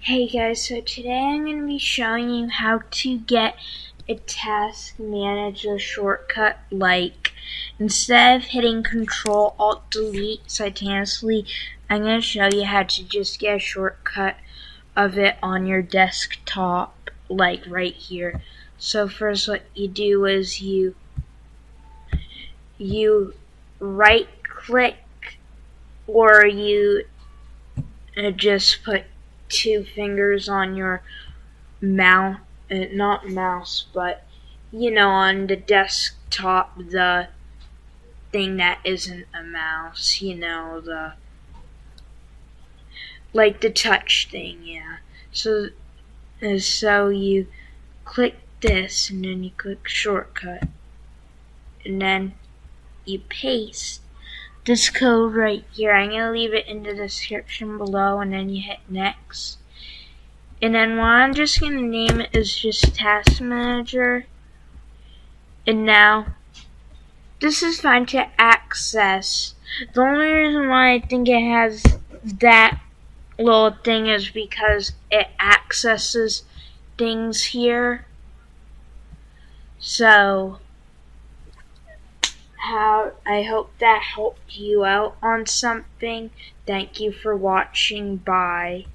Hey guys, so today I'm going to be showing you how to get a task manager shortcut. Like, instead of hitting Control Alt Delete simultaneously, I'm going to show you how to just get a shortcut of it on your desktop, like right here. So first what you do is you right click, or you just put two fingers on your mouse, not mouse, but on the desktop, the thing that isn't a mouse, like the touch thing, yeah. So you click this, and then you click shortcut, and then you paste this code right here. I'm gonna leave it in the description below, and then you hit next. And then what I'm just going to name it is just Task Manager. And now, this is fine to access. The only reason why I think it has that little thing is because it accesses things here. So, I hope that helped you out on something. Thank you for watching. Bye.